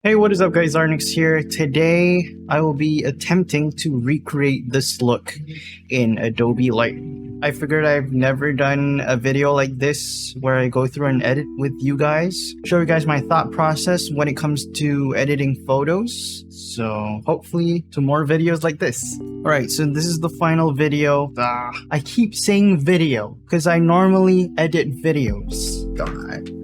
Hey, what is up guys, Arnix here. Today I will be attempting to recreate this look in Adobe Lightroom. I figured I've never done a video like this where I go through and edit with you guys, show you guys my thought process when it comes to editing photos. So hopefully to more videos like this. Alright, so this is the final video. I keep saying video because I normally edit videos. God.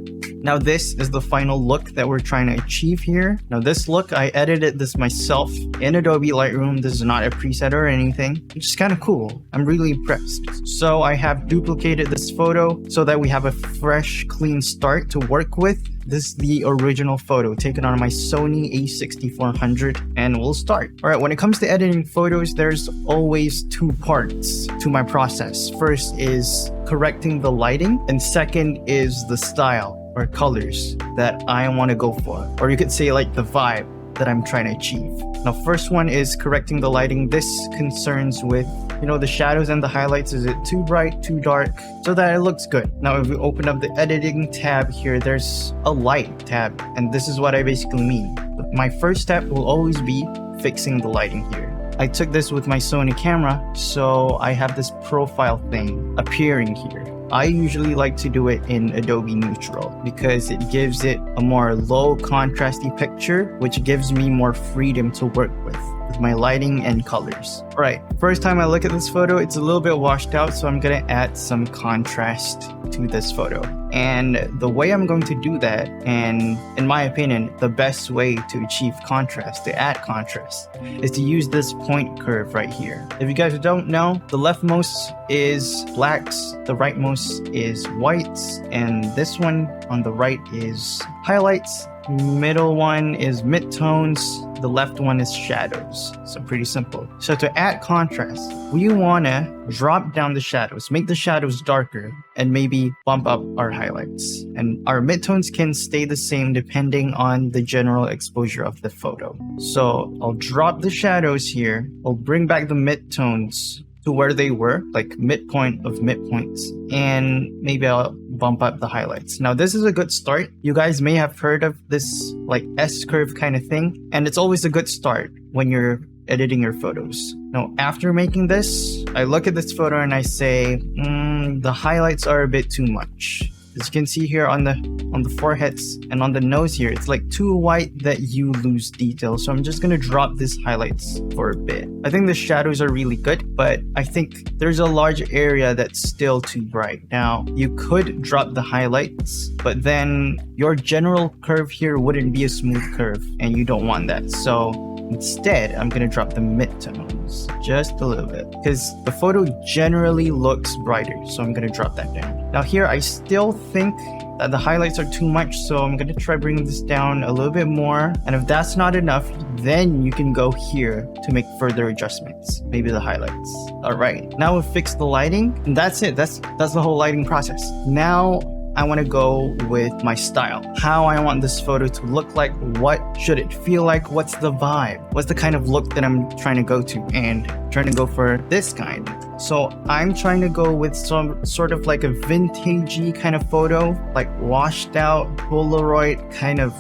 Now this is the final look that we're trying to achieve here. Now this look, I edited this myself in Adobe Lightroom. This is not a preset or anything, which is kind of cool. I'm really impressed. So I have duplicated this photo so that we have a fresh, clean start to work with. This is the original photo taken on my Sony a6400, and we'll start. All right, when it comes to editing photos, there's always two parts to my process. First is correcting the lighting, and second is the style or colors that I want to go for, or you could say like the vibe that I'm trying to achieve. Now, first one is correcting the lighting. This concerns with, the shadows and the highlights. Is it too bright, too dark, so that it looks good? Now, if we open up the editing tab here, there's a light tab, and this is what I basically mean. My first step will always be fixing the lighting here. I took this with my Sony camera, so I have this profile thing appearing here. I usually like to do it in Adobe Neutral because it gives it a more low contrasty picture, which gives me more freedom to work with my lighting and colors. All right, first time I look at this photo, it's a little bit washed out, so I'm gonna add some contrast to this photo. And the way I'm going to do that, and in my opinion, the best way to achieve contrast, to add contrast, is to use this point curve right here. If you guys don't know, the leftmost is blacks, the rightmost is whites, and this one on the right is highlights. Middle one is midtones, the left one is shadows. So pretty simple. So to add contrast, we want to drop down the shadows, make the shadows darker, and maybe bump up our highlights. And our midtones can stay the same depending on the general exposure of the photo. So I'll drop the shadows here, I'll bring back the midtones to where they were, like midpoint of midpoints, and maybe I'll bump up the highlights. Now this is a good start. You guys may have heard of this like S-curve kind of thing, and it's always a good start when you're editing your photos. Now after making this, I look at this photo and I say, the highlights are a bit too much. As you can see here on the foreheads and on the nose here, it's like too white that you lose detail. So I'm just gonna drop these highlights for a bit. I think the shadows are really good, but I think there's a large area that's still too bright. Now, you could drop the highlights, but then your general curve here wouldn't be a smooth curve, and you don't want that. So instead, I'm gonna drop the midtones just a little bit because the photo generally looks brighter. So I'm gonna drop that down. Now here, I still think that the highlights are too much, so I'm gonna try bringing this down a little bit more. And if that's not enough, then you can go here to make further adjustments, maybe the highlights. All right, now we've fixed the lighting, and that's it. That's the whole lighting process. Now I want to go with my style, how I want this photo to look like, what should it feel like, what's the vibe, what's the kind of look that I'm trying to go to, and trying to go for this kind. So I'm trying to go with some sort of like a vintagey kind of photo, like washed out Polaroid kind of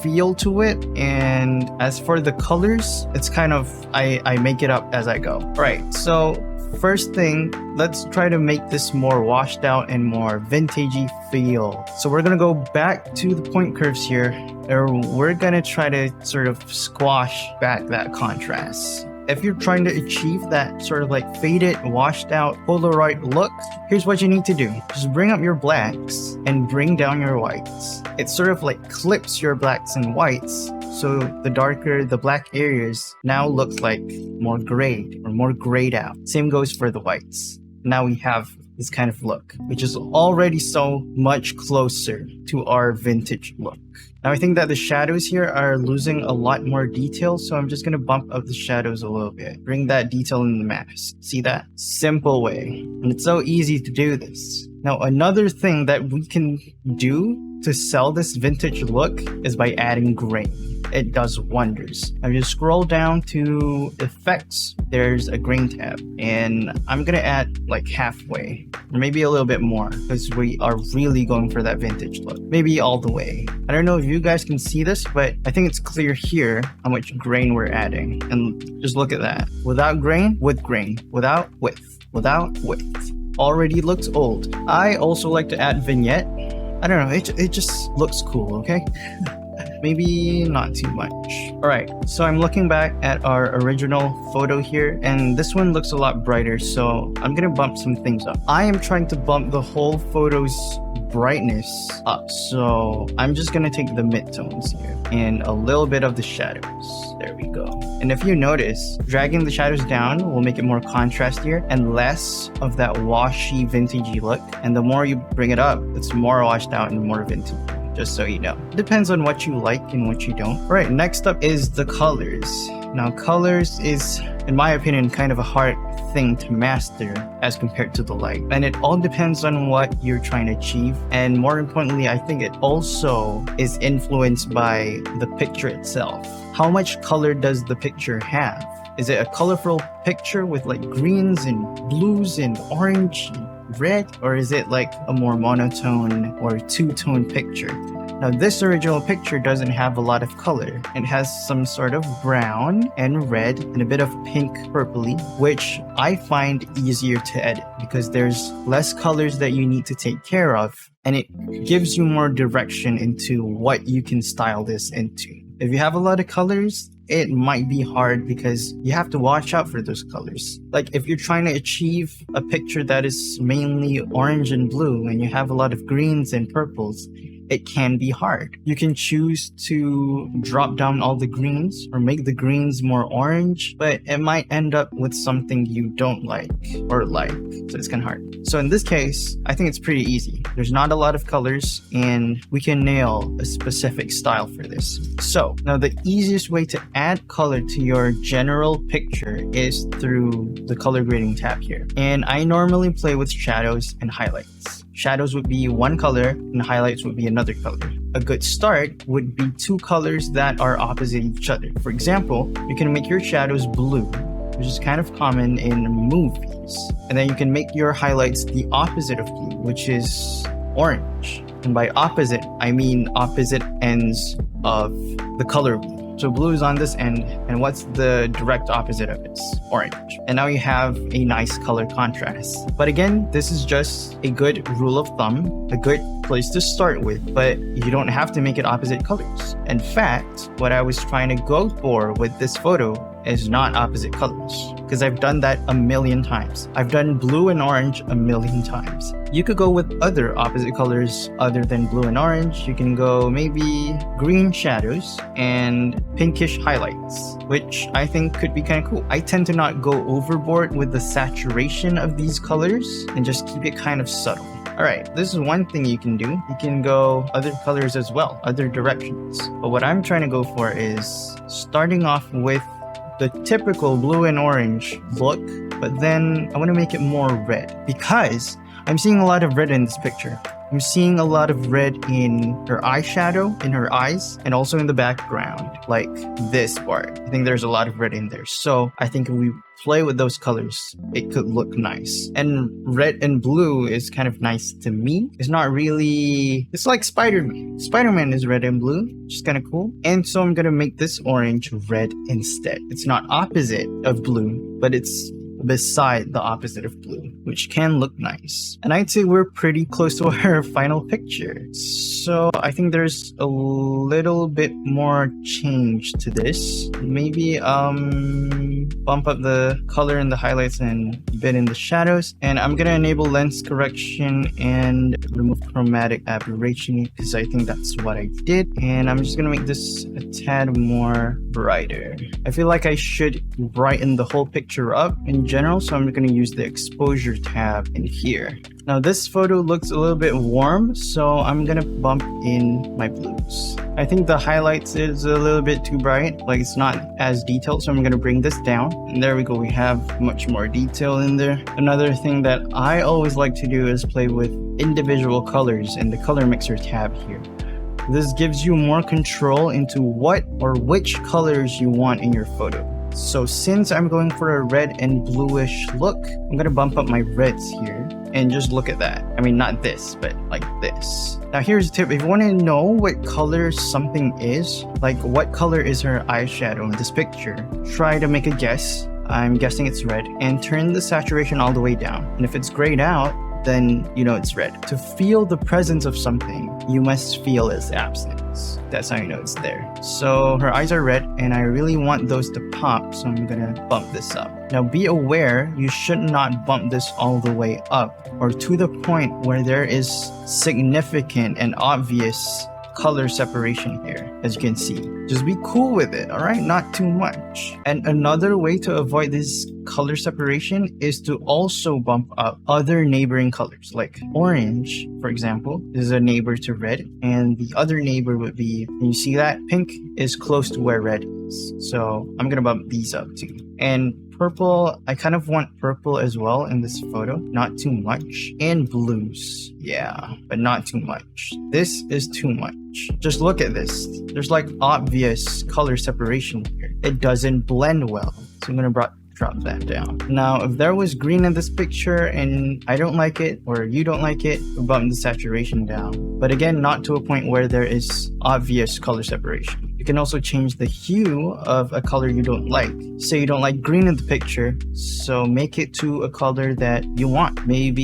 feel to it. And as for the colors, it's kind of, I make it up as I go. All right, so first thing, let's try to make this more washed out and more vintagey feel. So we're gonna go back to the point curves here, and we're gonna try to sort of squash back that contrast. If you're trying to achieve that sort of like faded, washed out Polaroid look, here's what you need to do. Just bring up your blacks and bring down your whites. It sort of like clips your blacks and whites, so the darker the black areas now look like more grayed or more grayed out. Same goes for the whites. Now we have this kind of look, which is already so much closer to our vintage look. Now I think that the shadows here are losing a lot more detail, so I'm just gonna bump up the shadows a little bit. Bring that detail in the mask. See that? Simple way. And it's so easy to do this. Now another thing that we can do to sell this vintage look is by adding grain. It does wonders. Now you scroll down to effects, there's a grain tab, and I'm gonna add like halfway, or maybe a little bit more, because we are really going for that vintage look. Maybe all the way. I don't know if you guys can see this, but I think it's clear here how much grain we're adding. And just look at that. Without grain, with grain. Without width. Without width. Already looks old. I also like to add vignette. I don't know, it just looks cool, okay? Maybe not too much. All right, so I'm looking back at our original photo here, and this one looks a lot brighter, so I'm gonna bump some things up. I am trying to bump the whole photo's brightness up, so I'm just gonna take the midtones here and a little bit of the shadows. There we go. And if you notice, dragging the shadows down will make it more contrastier and less of that washy vintagey look. And the more you bring it up, it's more washed out and more vintage. Just so you know. Depends on what you like and what you don't. All right, next up is the colors. Now, colors is, in my opinion, kind of a hard thing to master as compared to the light. And it all depends on what you're trying to achieve. And more importantly, I think it also is influenced by the picture itself. How much color does the picture have? Is it a colorful picture with like greens and blues and orange and red, or is it like a more monotone or two-tone picture? Now, this original picture doesn't have a lot of color. It has some sort of brown and red and a bit of pink purpley, which I find easier to edit because there's less colors that you need to take care of, and it gives you more direction into what you can style this into. If you have a lot of colors, it might be hard because you have to watch out for those colors. Like if you're trying to achieve a picture that is mainly orange and blue and you have a lot of greens and purples, it can be hard. You can choose to drop down all the greens or make the greens more orange, but it might end up with something you don't like or like. So it's kind of hard. So in this case, I think it's pretty easy. There's not a lot of colors and we can nail a specific style for this. So now the easiest way to add color to your general picture is through the color grading tab here. And I normally play with shadows and highlights. Shadows would be one color and highlights would be another color. A good start would be two colors that are opposite each other. For example, you can make your shadows blue, which is kind of common in movies. And then you can make your highlights the opposite of blue, which is orange. And by opposite, I mean opposite ends of the color blue. So blue is on this end, and what's the direct opposite of it? Orange. And now you have a nice color contrast. But again, this is just a good rule of thumb, a good place to start with, but you don't have to make it opposite colors. In fact, what I was trying to go for with this photo is not opposite colors, because I've done that a million times. I've done blue and orange a million times. You could go with other opposite colors other than blue and orange. You can go maybe green shadows and pinkish highlights, which I think could be kind of cool. I tend to not go overboard with the saturation of these colors and just keep it kind of subtle. All right, this is one thing you can do. You can go other colors as well, other directions. But what I'm trying to go for is starting off with the typical blue and orange look, but then I want to make it more red because I'm seeing a lot of red in this picture. I'm seeing a lot of red in her eyeshadow, in her eyes, and also in the background, like this part. I think there's a lot of red in there. So I think if we play with those colors, it could look nice. And red and blue is kind of nice to me. It's not really, it's like Spider-Man. Spider-Man is red and blue, which is kind of cool. And so I'm gonna make this orange red instead. It's not opposite of blue, but it's beside the opposite of blue, which can look nice. And I'd say we're pretty close to our final picture. So I think there's a little bit more change to this. Maybe bump up the color in the highlights and a bit in the shadows. And I'm gonna enable lens correction and remove chromatic aberration because I think that's what I did. And I'm just gonna make this a tad more brighter. I feel like I should brighten the whole picture up in general, so I'm going to use the exposure tab in here. Now this photo looks a little bit warm, so I'm going to bump in my blues. I think the highlights is a little bit too bright, like it's not as detailed, so I'm going to bring this down. And there we go, we have much more detail in there. Another thing that I always like to do is play with individual colors in the color mixer tab here. This gives you more control into what or which colors you want in your photo. So since I'm going for a red and bluish look, I'm gonna bump up my reds here. And just look at that. I mean, not this, but like this. Now here's a tip. If you want to know what color something is, like what color is her eyeshadow in this picture, try to make a guess. I'm guessing it's red, and turn the saturation all the way down. And if it's grayed out, then you know it's red. To feel the presence of something, you must feel its absence. That's how you know it's there. So her eyes are red, and I really want those to pop, so I'm gonna bump this up. Now be aware, you should not bump this all the way up, or to the point where there is significant and obvious color separation here, as you can see. Just be cool with it, all right? Not too much. And another way to avoid this color separation is to also bump up other neighboring colors, like orange, for example. This is a neighbor to red, and the other neighbor would be, can you see that? Pink is close to where red is. So I'm gonna bump these up too. And purple, I kind of want purple as well in this photo, not too much. And blues, yeah, but not too much. This is too much. Just look at this. There's like obvious color separation here. It doesn't blend well. So I'm gonna drop that down. Now, if there was green in this picture and I don't like it, or you don't like it, we'll bump the saturation down. But again, not to a point where there is obvious color separation. You can also change the hue of a color you don't like. Say you don't like green in the picture, so make it to a color that you want. Maybe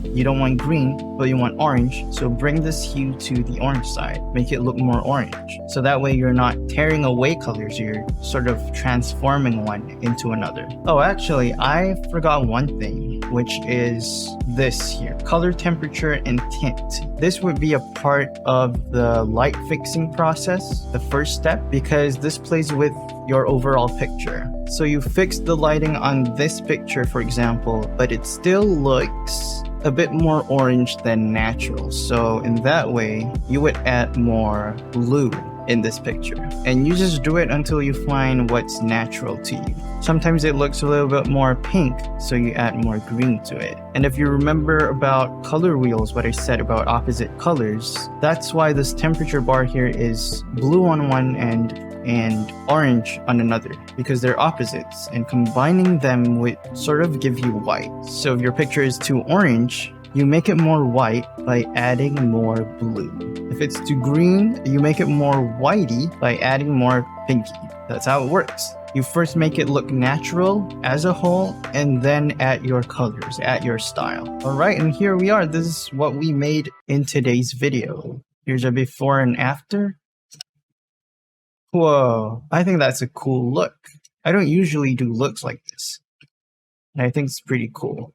you don't want green, but you want orange, so bring this hue to the orange side. Make it look more orange. So that way you're not tearing away colors, you're sort of transforming one into another. Oh, actually, I forgot one thing, which is this here. Color temperature and tint. This would be a part of the light fixing process, the first step, because this plays with your overall picture. So you fix the lighting on this picture, for example, but it still looks a bit more orange than natural. So in that way, you would add more blue in this picture, and you just do it until you find what's natural to you. Sometimes it looks a little bit more pink, so you add more green to it. And if you remember about color wheels, what I said about opposite colors, that's why this temperature bar here is blue on one end and orange on another, because they're opposites, and combining them would sort of give you white. So if your picture is too orange, you make it more white by adding more blue. If it's too green, you make it more whitey by adding more pinky. That's how it works. You first make it look natural as a whole, and then add your colors, add your style. All right, and here we are. This is what we made in today's video. Here's a before and after. Whoa, I think that's a cool look. I don't usually do looks like this, and I think it's pretty cool.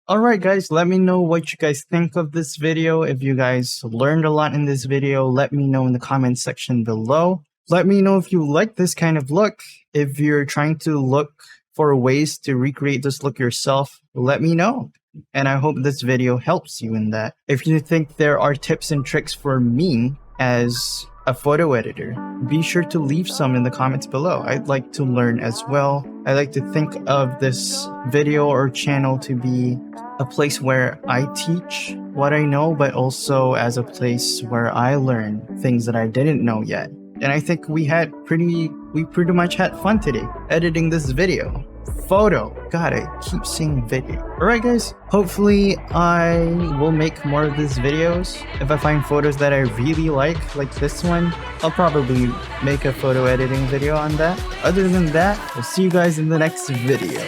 Alright guys, let me know what you guys think of this video. If you guys learned a lot in this video, let me know in the comment section below. Let me know if you like this kind of look. If you're trying to look for ways to recreate this look yourself, let me know. And I hope this video helps you in that. If you think there are tips and tricks for me as a photo editor, be sure to leave some in the comments below. I'd like to learn as well. I like to think of this video or channel to be a place where I teach what I know, but also as a place where I learn things that I didn't know yet. And I think we pretty much had fun today editing this video. Photo. God, I keep saying video. Alright guys, hopefully I will make more of these videos. If I find photos that I really like this one, I'll probably make a photo editing video on that. Other than that, I'll see you guys in the next video.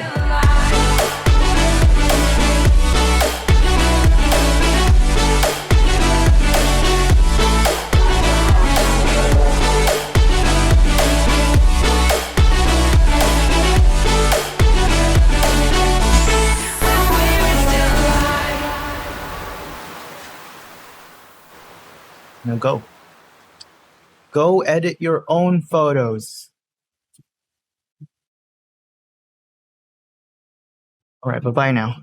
Now go. Go edit your own photos. All right, bye-bye now.